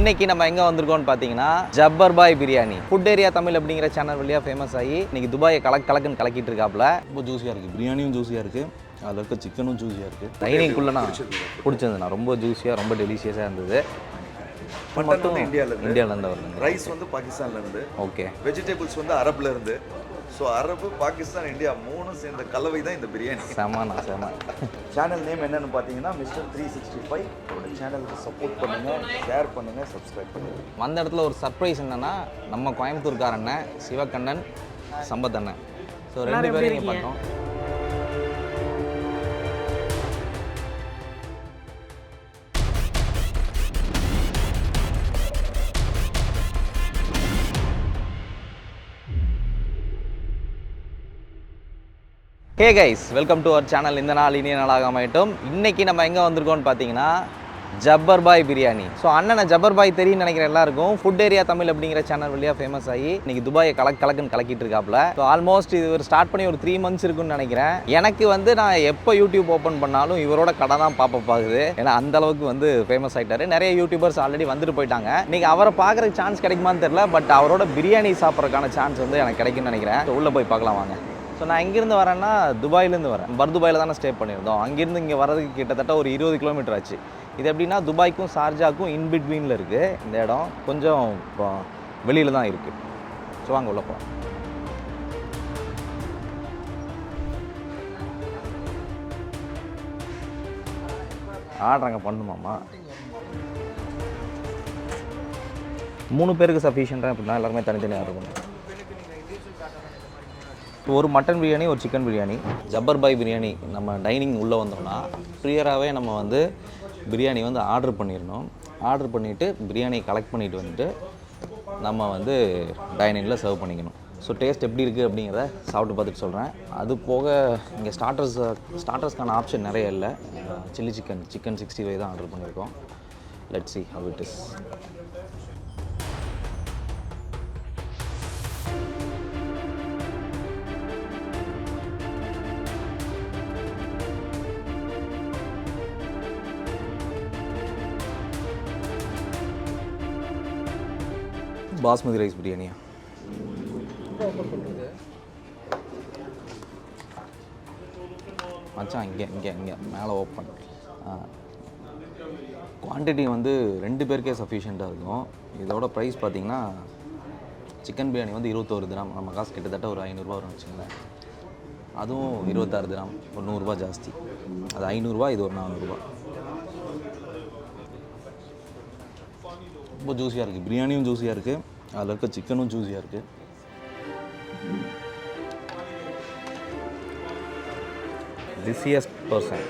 இன்னைக்கு நம்ம எங்கே வந்திருக்கோம்னு பார்த்தீங்கன்னா ஜப்பர் பாய் பிரியாணி ஃபுட் ஏரியா தமிழ் அப்படிங்கிற சேனல் வழியாக ஃபேமஸ் ஆகி இன்னைக்கு துபாயை கலக்குன்னு கலக்கிட்டு இருக்காப்புல. ரொம்ப ஜூஸியாக இருக்குது, பிரியாணியும் ஜூஸியாக இருக்குது, அதில் இருக்க சிக்கனும் ஜூஸியாக இருக்குது. டைனிங்குள்ளே நான் பிடிச்சிருந்தேண்ணா, ரொம்ப ஜூஸியாக ரொம்ப டெலிஷியஸாக இருந்தது. மட்டும் இந்தியாவிலேருந்து வருது. ரைஸ் வந்து பாகிஸ்தான்லேருந்து, ஓகே. வெஜிடபிள்ஸ் வந்து அரபுலேருந்து. ஸோ அரபு, பாகிஸ்தான், இந்தியா மூணும் சேர்ந்த கலவை தான் இந்த பிரியாணி. செமண்ணா செம. சேனல் நேம் என்னென்னு பார்த்தீங்கன்னா மிஸ்டர் 365. ஒரு சேனலுக்கு சப்போர்ட் பண்ணுங்கள், ஷேர் பண்ணுங்கள், சப்ஸ்கிரைப் பண்ணுங்கள். வந்த இடத்துல ஒரு சர்ப்ரைஸ் என்னென்னா, நம்ம கோயம்புத்தூர்கார அண்ணன் சிவகண்ணன் சம்பத் அண்ணன். ஸோ 2 பேரும் இங்கே பண்ணோம். Hey guys, welcome to our channel. இந்த நாள் இனிய நாளாக அமையட்டும். இன்றைக்கி நம்ம எங்கே வந்திருக்கோம்னு பார்த்தீங்கன்னா ஜப்பர் பாய் பிரியாணி. ஸோ அண்ணனை ஜப்பர் பாய் தெரியும் நினைக்கிற எல்லாருக்கும் ஃபுட் ஏரியா தமிழ் அப்படிங்கிற சேனல் வழியாக ஃபேமஸ் ஆகி இன்றைக்கி துபாயை கலக்குன்னு கலக்கிட்டு இருக்காப்புல. ஸோ ஆல்மோஸ்ட் இது ஒரு ஸ்டார்ட் பண்ணி ஒரு 3 months இருக்குன்னு நினைக்கிறேன். எனக்கு வந்து நான் எப்போ யூடியூப் ஓப்பன் பண்ணாலும் இவரோட கடை தான் பார்க்குது. ஏன்னா அந்தளவுக்கு வந்து ஃபேமஸ் ஆகிட்டாரு. நிறைய யூடியூபர்ஸ் ஆல்ரெடி வந்துட்டு போயிட்டாங்க. இன்றைக்கி அவரை பார்க்குறதுக்கு சான்ஸ் கிடைக்குமான்னு தெரியல, பட் அவரோட பிரியாணி சாப்பிட்றதுக்கான சான்ஸ் வந்து எனக்கு கிடைக்குன்னு நினைக்கிறேன். ஸோ உள்ளே போய் பார்க்கலாம் வாங்க. ஸோ நான் எங்கேருந்து வரேன்னா துபாயிலேருந்து வரேன். துபாயில் தானே ஸ்டே பண்ணியிருந்தோம். அங்கேருந்து இங்கே வரதுக்கு கிட்டத்தட்ட ஒரு 20 கிலோமீட்டர் ஆச்சு. இது எப்படின்னா துபாய்க்கும் ஷார்ஜாக்கும் இன்பிட்வீனில் இருக்குது இந்த இடம். கொஞ்சம் வெளியில் தான் இருக்குது. ஸோ வாங்க உள்ள போகிறோம். ஆர்டர் அங்கே பண்ணுமாம்மா? 3 பேருக்கு சஃபிஷியண்ட்டாக அப்படின்னா எல்லாருமே தனித்தனியாக இருக்கும். ஒரு மட்டன் பிரியாணி, ஒரு சிக்கன் பிரியாணி. ஜப்பர் பாய் பிரியாணி நம்ம டைனிங் உள்ளே வந்தோம்னா ப்ரியராகவே நம்ம வந்து பிரியாணி வந்து ஆர்டர் பண்ணிடணும். ஆர்டர் பண்ணிவிட்டு பிரியாணியை கலெக்ட் பண்ணிவிட்டு வந்துட்டு நம்ம வந்து டைனிங்கில் சர்வ் பண்ணிக்கணும். ஸோ டேஸ்ட் எப்படி இருக்குது அப்படிங்கிறத சாப்பிட்டு பார்த்துட்டு சொல்கிறேன். அது போக இங்கே ஸ்டார்டர்ஸ்க்கான ஆப்ஷன் நிறைய இல்லை. சில்லி சிக்கன் 65 தான் ஆர்டர் பண்ணியிருக்கோம். Let's see how it is. Basmati rice பிரியாணியா? மச்சான் இங்கே மேலே ஓப்பன். குவான்டிட்டி வந்து 2 பேருக்கே சஃபிஷியண்ட்டாக இருக்கும். இதோட ப்ரைஸ் பார்த்திங்கன்னா சிக்கன் பிரியாணி வந்து 21 திராம். நம்ம காசு கிட்டத்தட்ட ஒரு 500 ரூபா வரும்னு வச்சுங்களேன். அதுவும் 26 திராம், ஒரு 100 ரூபா ஜாஸ்தி. அது 500 ரூபா, இது ஒரு 400 ரூபா. ரொம்ப ஜூஸியாக இருக்குது, பிரியாணியும் ஜூஸியாக இருக்குது, அதில் இருக்க சிக்கனும் ஜூஸியாக இருக்குது. Busiest person.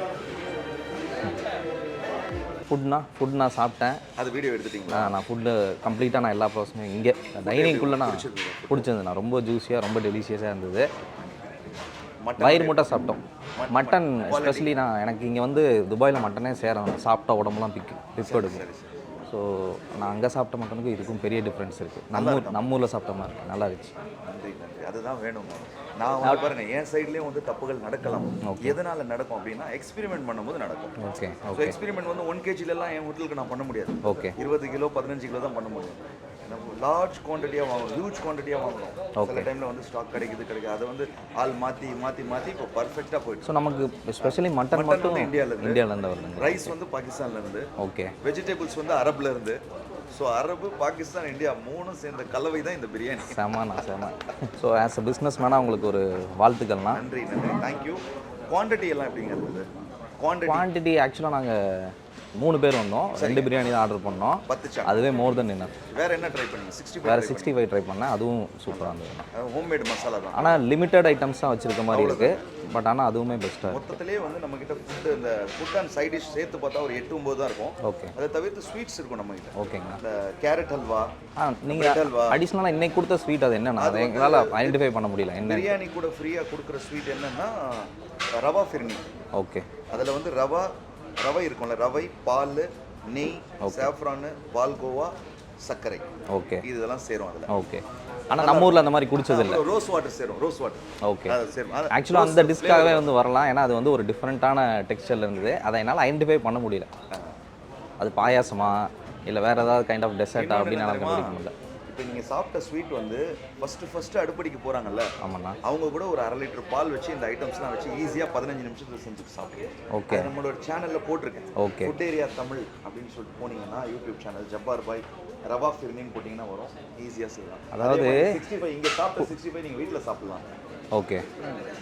ஃபுட் நான் சாப்பிட்டேன். அது வீடியோ எடுத்துட்டிங்களா? நான் ஃபுட்டு கம்ப்ளீட்டாக நான் எல்லா ப்ராசஸும் இங்கே டைனிங்குள்ளே நான் பிடிச்சிருந்தேன். ரொம்ப ஜூஸியாக ரொம்ப டெலிஷியஸாக இருந்தது. வயிறு மட்டும் சாப்பிட்டோம். மட்டன் எஸ்பெஷலி எனக்கு இங்கே வந்து துபாயில் மட்டனே சேரணும். சாப்பிட்டா உடம்புலாம் பிப்பு எடுக்கும். ஸோ நான் அங்கே சாப்பிட்ட மட்டனுக்கும் இதுக்கும் பெரிய டிஃப்ரென்ஸ் இருக்குது. நம்ம ஊரில் சாப்பிட்ட மாதிரி இருக்குது. நல்லா இருந்துச்சு. நன்றி. அதுதான் வேணும். நான் பாருங்கள், என் சைட்லேயும் வந்து தப்புகள் நடக்கலாம். எதனால் நடக்கும் அப்படின்னா எக்ஸ்பெரிமெண்ட் பண்ணும்போது நடக்கும். ஓகே. ஸோ எக்ஸ்பெரிமெண்ட் வந்து 1 kgலாம் என் ஹோட்டலுக்கு நான் பண்ண முடியாது. ஓகே. 20 கிலோ 15 கிலோ தான் பண்ண முடியும். லார்ஜ் குவான்டிட்டியாக வாங்கணும், ஹியூஜ் குவான்டிட்டியாக வாங்கணும். சில டைமில் வந்து ஸ்டாக் கிடைக்குது. அதை வந்து ஆள் மாற்றி இப்போ பர்ஃபெக்டாக போயிடுச்சு. ஸோ நமக்கு ஸ்பெஷலி மட்டன் மட்டும் இந்தியாவிலேருந்து வருது. ரைஸ் வந்து பாகிஸ்தான்லேருந்து, ஓகே. வெஜிடபிள்ஸ் வந்து அரபுலேருந்து. ஸோ அரபு, பாகிஸ்தான், இந்தியா மூணும் சேர்ந்த கலவை தான் இந்த பிரியாணி. செம. ஸோ ஆஸ் அ பிஸ்னஸ் மேனாக உங்களுக்கு ஒரு வாழ்த்துக்கள்னா. நன்றி. தேங்க்யூ. குவான்டிட்டி எல்லாம் எப்படிங்கிறது? குவான்டிட்டி ஆக்சுவலாக நாங்கள் 3 பேர் வந்தோம். 2 பிரியாணி தான் ஆர்டர் பண்ணோம். 10 அதுவே மோர் தென் என்ன. வேறு என்ன ட்ரை பண்ணீங்க? 65 ட்ரை பண்ணேன். அதுவும் சூப்பராக இருந்தது. ஹோம்மேட் மசாலா தான். ஆனால் லிமிட்டட் ஐட்டம்ஸ் தான் வச்சுருக்க மாதிரி இருக்குது. பட் ஆனால் அதுவுமே பெஸ்ட்டாக இருக்குது. மொத்தத்திலே வந்து நம்மக்கிட்ட ஃபுட்டு, இந்த ஃபுட் அண்ட் சைட் டிஷ் சேர்த்து பார்த்தா ஒரு 8-9 தான் இருக்கும். ஓகே. அதை தவிர்த்து ஸ்வீட்ஸ் இருக்கும் நம்மகிட்ட. ஓகேங்க. இந்த கேரட் ஹல்வா. நீங்கள் அடிஷ்னலாக இன்னைக்கு கொடுத்த ஸ்வீட் அது என்னென்னா அதை எங்களால் ஐடென்டிஃபை பண்ண முடியல. என்ன பிரியாணி கூட ஃப்ரீயாக கொடுக்குற ஸ்வீட் என்னென்னா ரவா ஃபிர்னி. ஓகே. அதில் வந்து ரவை இருக்கும்ல, ரவை, பால், நெய், சாஃப்ரானு, பால்கோவா, சர்க்கரை. ஓகே. இதெல்லாம் சேரும் அதில். ஓகே. ஆனால் நம்ம ஊரில் அந்த மாதிரி குடிச்சது இல்லை. ரோஸ் வாட்டர் சேரும். ஓகே. ஆக்சுவலாக அந்த டிஷ்காகவே வந்து வரலாம். ஏன்னா அது வந்து ஒரு டிஃப்ரெண்ட்டான டெக்ஸ்டரில் இருந்தது. அதை என்னால் ஐடென்டிஃபை பண்ண முடியல. அது பாயாசமா இல்லை வேறு ஏதாவது கைண்ட் ஆஃப் டெசர்ட்டா அப்படின்னு எனக்கு கண்டுபிடிக்க முடியல. இப்போ நீங்கள் சாப்பிட்ட ஸ்வீட் வந்து ஃபஸ்ட்டு அடுப்படிக்கு போகிறாங்கல்ல, ஆமாண்ணா. அவங்க கூட ஒரு 1/2 லிட்டர் பால் வச்சு இந்த ஐட்டம்ஸ்லாம் வச்சு ஈஸியாக 15 நிமிஷத்தில் செஞ்சு சாப்பிடுவோம். ஓகே. நம்மளோட சேனலில் போட்டிருக்கேன். ஓகே. ஃபுட் ஏரியா தமிழ் அப்படின்னு சொல்லிட்டு போனீங்கன்னா யூடியூப் சேனல் ஜப்பார் பாய் ரவா ஃபிர்னின்னு போட்டிங்கன்னா வரும், ஈஸியாக செய்யலாம். அதாவது 65 இங்கே சாப்பிட்ட 65 நீங்கள் வீட்டில் சாப்பிட்லாம். ஓகே.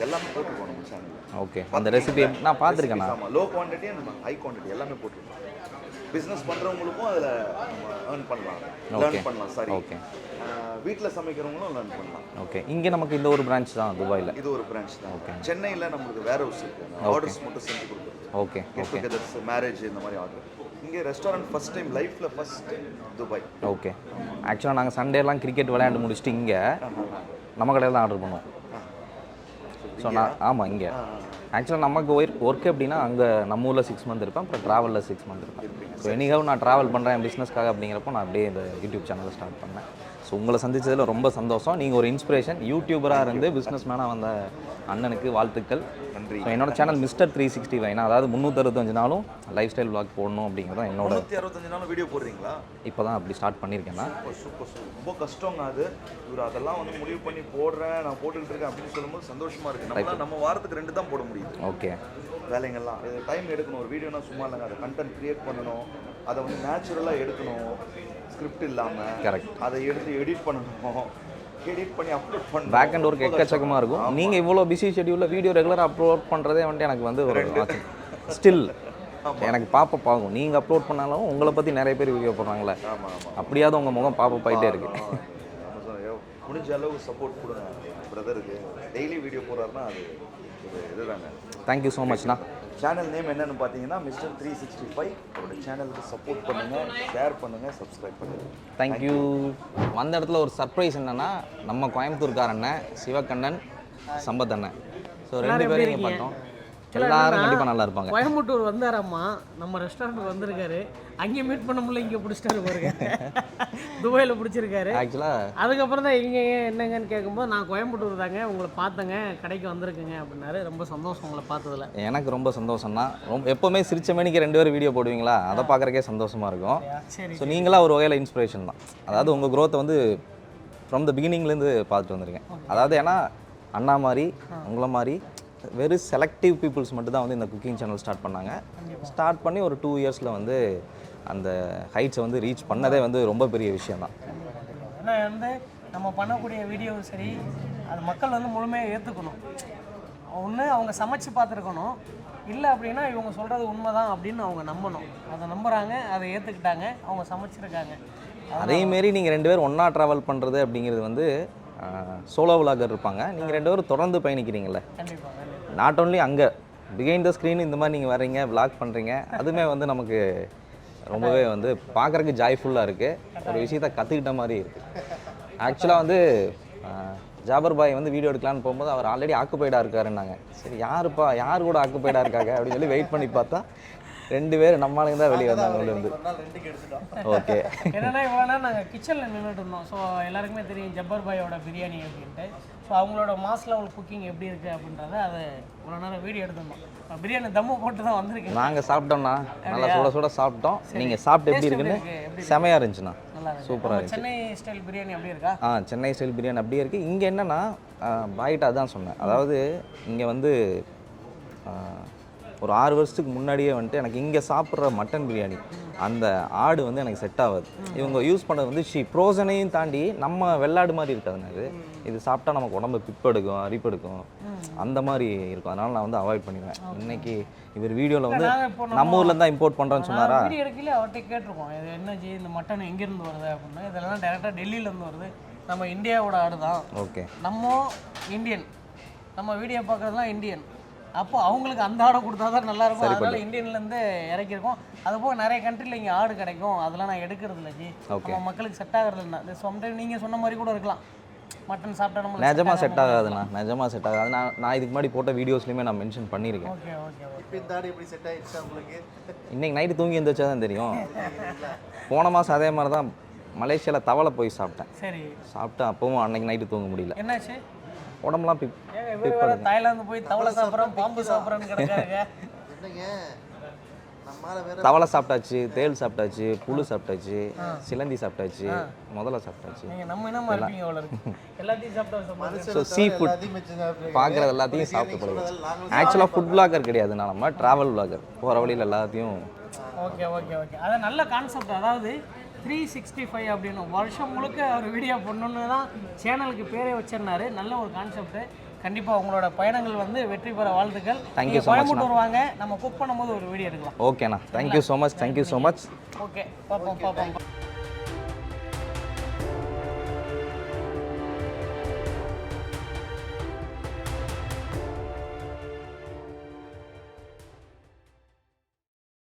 எல்லாமே போட்டுருக்கோம் நம்ம சேனலில். ஓகே. அந்த ரெசிபி நான் பார்த்துருக்கேன். ஆமாம், low quantity and high quantity எல்லாமே போட்டுருக்கோம். பிஸ்னஸ் பண்ணுறவங்களுக்கும் அதில் ஏர்ன் பண்ணலாம், லேர்ன் பண்ணலாம். Sorry, okay. வீட்டில் சமைக்கிறவங்களும் லேர்ன் பண்ணலாம். ஓகே. இங்கே நமக்கு இந்த ஒரு பிரான்ச் தான் துபாயில். இது ஒரு பிரான்ச் தான். ஓகே. சென்னையில் நம்மளுக்கு வேற ஹவுஸ் இருக்குது, ஆர்டர்ஸ் மட்டும் செஞ்சு கொடுக்குறது. ஓகே. கெட் டுகெதர்ஸ், மேரேஜ் இந்த மாதிரி ஆர்டர். இங்கே ரெஸ்டாரண்ட் ஃபஸ்ட் டைம் லைஃப்பில் ஃபஸ்ட் துபாய். ஓகே. ஆக்சுவலாக நாங்கள் சண்டேலாம் கிரிக்கெட் விளையாண்டு முடிச்சுட்டு இங்கே நம்ம கடையில் தான் ஆர்டர் பண்ணுவோம். ஸோ நான் ஆமாம் இங்கே ஆக்சுவலாக நமக்கு ஒர்க் எப்படின்னா அங்கே நம்ம ஊரில் 6 மந்த் இருப்பேன், அப்புறம் ட்ராவலில் 6 மந்த் இருப்பேன். ஸோ எனிகாவும் நான் ட்ராவல் பண்ணுறேன் என் பிஸ்னஸ்க்காக அப்படிங்கிறப்போ நான் அப்படியே இந்த யூடியூப் சேனலை ஸ்டார்ட் பண்ணேன். ஸோ உங்களை சந்தித்ததில் ரொம்ப சந்தோஷம். நீங்கள் ஒரு இன்ஸ்பிரேஷன், யூடியூபராக இருந்து பிஸ்னஸ் மேனாக வந்த அண்ணனுக்கு வாழ்த்துக்கள். நன்றி. ஸோ என்னோட சேனல் மிஸ்டர் 365, அதாவது 365 நாளும் லைஃப் ஸ்டைல் vlog போடணும் அப்படிங்கிறதான் என்னோட. 365 நாளும் வீடியோ போடுறீங்களா? இப்போ தான் அப்படி ஸ்டார்ட் பண்ணியிருக்கேன்னா. சூப்பர். ரொம்ப கஷ்டங்க அது. இவர் அதெல்லாம் வந்து முடிவு பண்ணி போடுறேன், நான் போட்டுக்கிட்டு இருக்கேன் அப்படின்னு சொல்லும்போது சந்தோஷமாக இருக்குது. நம்ம வாரத்துக்கு 2 தான் போட முடியுது. ஓகே. வேலைங்கள்லாம் இது டைம் எடுக்கணும். ஒரு வீடியோனா சும்மா இல்லைங்க, அதை கண்டென்ட் க்ரியேட் பண்ணணும், அதை வந்து நேச்சுரலாக எடுக்கணும், ஸ்கிரிப்ட் இல்லாமல். கரெக்ட். அதை எடுத்து எடிட் பண்ணணும், எடிட் பண்ணி அப்லோட் பண்ணணும். பேக் அண்ட் ஒர்க் எக்கச்சக்கமாக இருக்கும். நீங்கள் இவ்வளோ பிஸி ஷெடியூலில் வீடியோ ரெகுலராக அப்லோட் பண்ணுறதே வந்துட்டு எனக்கு வந்து ஒரு ஸ்டில் எனக்கு பாப்பப் ஆகும். நீங்கள் அப்லோட் பண்ணாலும் உங்களை பற்றி நிறைய பேர் வீடியோ போடுறாங்களே, அப்படியாவது உங்கள் முகம் பாப்பப் ஆகிட்டே இருக்கு. முடிஞ்ச அளவு சப்போர்ட் கொடுங்க பிரதருக்கு. டெய்லி வீடியோ போடுறாருன்னா அது இதுதாங்க. தேங்க்யூ ஸோ மச்ண்ணா. சேனல் நேம் என்னென்னு பார்த்தீங்கன்னா மிஸ்டர் 365. அவரோட சேனலுக்கு சப்போர்ட் பண்ணுங்கள், ஷேர் பண்ணுங்கள், சப்ஸ்கிரைப் பண்ணுங்கள். தேங்க்யூ. வந்த இடத்துல ஒரு சர்ப்ரைஸ் என்னென்னா, நம்ம கோயம்புத்தூர்கார அண்ணன் சிவகண்ணன் சம்பத் அண்ணன். ஸோ 2 பேரும் இங்கே பார்த்தோம். எல்லாரும் கண்டிப்பாக நல்லா இருப்பாங்க. கோயம்புத்தூர் வந்தாராம்மா, நம்ம ரெஸ்டாரண்ட் வந்திருக்காரு. அங்கேயும் மீட் பண்ண முடியல, இங்கே பிடிச்சிட்டாரு பாருங்க. துபாயில் பிடிச்சிருக்காரு. ஆக்சுவலாக அதுக்கப்புறம் தான் இங்கே என்னங்கன்னு கேட்கும்போது நான் கோயம்புத்தூர் தாங்க, உங்களை பார்த்தேங்க, கடைக்கு வந்திருக்குங்க அப்படின்னாரு. ரொம்ப சந்தோஷம் உங்களை பார்த்ததில். எனக்கு ரொம்ப சந்தோஷம்னா, எப்போவுமே சிரிச்ச மணிக்கு 2 பேரும் வீடியோ போடுவீங்களா, அதை பார்க்குறக்கே சந்தோஷமாக இருக்கும். சரி. ஸோ நீங்களாம் ஒரு வகையில் இன்ஸ்பிரேஷன் தான். அதாவது உங்கள் க்ரோத்தை வந்து ஃப்ரம் த பிகினிங்லேருந்து பார்த்துட்டு வந்திருக்கேன். அதாவது ஏன்னா அண்ணா மாதிரி உங்களை மாதிரி வெறும் செலக்டிவ் பீப்புள்ஸ் மட்டும் தான் வந்து இந்த குக்கிங் சேனல் ஸ்டார்ட் பண்ணாங்க. ஸ்டார்ட் பண்ணி ஒரு 2 இயர்ஸில் வந்து அந்த ஹைட்ஸை வந்து ரீச் பண்ணதே வந்து ரொம்ப பெரிய விஷயம் தான். ஏன்னா வந்து நம்ம பண்ணக்கூடிய வீடியோவும் சரி, அது மக்கள் வந்து முழுமையாக ஏற்றுக்கணும். ஒன்று அவங்க சமைச்சு பார்த்துருக்கணும், இல்லை அப்படின்னா இவங்க சொல்கிறது உண்மைதான் அப்படின்னு அவங்க நம்பணும். அதை நம்புகிறாங்க, அதை ஏற்றுக்கிட்டாங்க, அவங்க சமைச்சிருக்காங்க. அதேமாரி நீங்கள் 2 பேரும் ஒன்றா ட்ராவல் பண்ணுறது அப்படிங்கிறது வந்து சோலோ விலாகர் இருப்பாங்க, நீங்கள் 2 பேரும் தொடர்ந்து பயணிக்கிறீங்களே. கண்டிப்பாக. நாட் ஓன்லி அங்கே பிஹைண்ட் த ஸ்க்ரீன் இந்த மாதிரி நீங்கள் வர்றீங்க, விலாக் பண்ணுறீங்க, அதுவுமே வந்து நமக்கு ரொம்பவே வந்து பார்க்குறக்கு ஜாய்ஃபுல்லாக இருக்குது. ஒரு விஷயத்தை கற்றுக்கிட்ட மாதிரி இருக்குது. ஆக்சுவலாக வந்து ஜாபர் பாய் வந்து வீடியோ எடுக்கலான்னு போகும்போது அவர் ஆல்ரெடி ஆக்குப்பைடாக இருக்காருன்னாங்க. சரி யார் கூட ஆக்குப்பைடாக இருக்காங்க அப்படின்னு சொல்லி வெயிட் பண்ணி பார்த்தா 2 பேர் நம்மளுங்க தான் வெளியே வந்தாங்க உள்ளேருந்து. ஓகே. என்னன்னா இவ்வளோ நேரம் நாங்கள் கிச்சனில் நின்றுட்டு இருந்தோம். ஸோ எல்லாருக்குமே தெரியும் ஜப்பர் பாயோட பிரியாணி அப்படின்ட்டு. ஸோ அவங்களோட மாஸ் லெவல் குக்கிங் எப்படி இருக்குது அப்படின்றத அதை இவ்வளோ நேரம் வீடியோ எடுத்திருந்தோம். பிரியாணி தம்மு போட்டு தான் வந்திருக்கேன். நாங்கள் சாப்பிட்டோம்னா நல்லா சுட சாப்பிட்டோம். நீங்கள் சாப்பிட்டு எப்படி இருக்குன்னு செமையாக இருந்துச்சுண்ணா. சூப்பராக இருந்துச்சு. சென்னை ஸ்டைல் பிரியாணி அப்படியே இருக்கா? சென்னை ஸ்டைல் பிரியாணி அப்படியே இருக்குது. இங்கே என்னென்னா பாய்கிட்ட அதான் சொன்னேன். அதாவது இங்கே வந்து ஒரு 6 வருஷத்துக்கு முன்னாடியே வந்துட்டு எனக்கு இங்கே சாப்பிட்ற மட்டன் பிரியாணி அந்த ஆடு வந்து எனக்கு செட் ஆகாது. இவங்க யூஸ் பண்ணது வந்து ப்ரோசனையும் தாண்டி நம்ம வெள்ளாடு மாதிரி இருக்காதுன்னு, இது சாப்பிட்டா நமக்கு உடம்பு பிப்பெடுக்கும், அரிப்பெடுக்கும், அந்த மாதிரி இருக்கும். அதனால் நான் வந்து அவாய்ட் பண்ணிடுவேன். இன்னைக்கு இவர் வீடியோவில் வந்து நம்ம ஊரில் தான் இம்போர்ட் பண்ணுறேன்னு சொன்னாரா. வீடியோ எடுக்கல அவர்கிட்ட கேட்டிருக்கோம், இது என்னஜி இந்த மட்டன் எங்கேருந்து வருது அப்படின்னா. இதெல்லாம் டேரெக்டாக டெல்லியிலேருந்து வருது, நம்ம இந்தியாவோட ஆடு தான். ஓகே. நம்ம இந்தியன், நம்ம வீடியோ பார்க்குறதுலாம் இந்தியன். அப்போ அவங்களுக்கு அந்த ஆடை கொடுத்தா தான் நல்லாயிருக்கும். அதனால இந்தியன்லேருந்து இறக்கியிருக்கோம். அதுபோக நிறைய கண்ட்ரியில் இங்கே ஆடு கிடைக்கும், அதெல்லாம் நான் எடுக்கிறது இல்லை ஜி. நம்ம மக்களுக்கு செட் ஆகிறது இல்லை. இது சம்டைம் நீங்கள் சொன்ன மாதிரி கூட இருக்கலாம், மட்டன் சாப்பிட்டா நம்ம நிஜமாக செட் ஆகாதுண்ணா, நிஜமாக செட் ஆகாது. நான் இதுக்கு முன்னாடி போட்ட வீடியோஸ்லையுமே நான் மென்ஷன் பண்ணியிருக்கேன். Okay okay. இப்போ இந்த ஆடு எப்படி செட் ஆகிடுச்சா உங்களுக்கு? இன்றைக்கி நைட்டு தூங்கி எழுந்திரிச்சா தான் தெரியும். போன மாதம் அதே மாதிரி தான் மலேசியாவில் தவளை போய் சாப்பிட்டேன். சரி. சாப்பிட்டு அப்பவும் அன்னைக்கு நைட்டு தூங்க முடியல. என்னாச்சு? உடம்புலாம் தாய்லாந்து போய் தவளை சாப்பிட்றோம், பாம்பு சாப்பிட்றோன்னு கிடக்காருங்க. என்னங்க, நம்ம தவளை சாப்பிட்டாச்சு, தேள் சாப்பிட்டாச்சு, புழு சாப்பிட்டாச்சு, சிலந்தி சாப்பிட்டாச்சு, முதல்ல சாப்பிட்டாச்சு. நீங்கள் நம்ம என்ன மாதிரி இருப்பீங்க அவ்வளோ இருக்கு எல்லாத்தையும் சாப்பிட்டு ஸோ சீ ஃபுட் பார்க்குறது எல்லாத்தையும் சாப்பிட்டு போடுவோம். ஆக்சுவலாக ஃபுட் பிளாகர் கிடையாது, நான் நம்ம ட்ராவல் பிளாகர். போகிற வழியில் எல்லாத்தையும். ஓகே ஓகே ஓகே அது நல்ல கான்செப்ட். அதாவது 365 அப்படின்னு வருஷம் முழுக்க ஒரு வீடியோ பண்ணணுன்னு தான் சேனலுக்கு பேரே வச்சிருந்தாரு. நல்ல ஒரு கான்செப்ட். கண்டிப்பாக உங்களோட பயணங்கள் வந்து வெற்றி பெற வாழ்த்துக்கள். Thank you so much. கோயம்புத்தூர் வாங்க, நம்ம குக் பண்ணும்போது ஒரு வீடியோ எடுக்கலாம். ஓகேண்ணா, thank you so much. Thank you so much. Okay, பார்ப்போம்.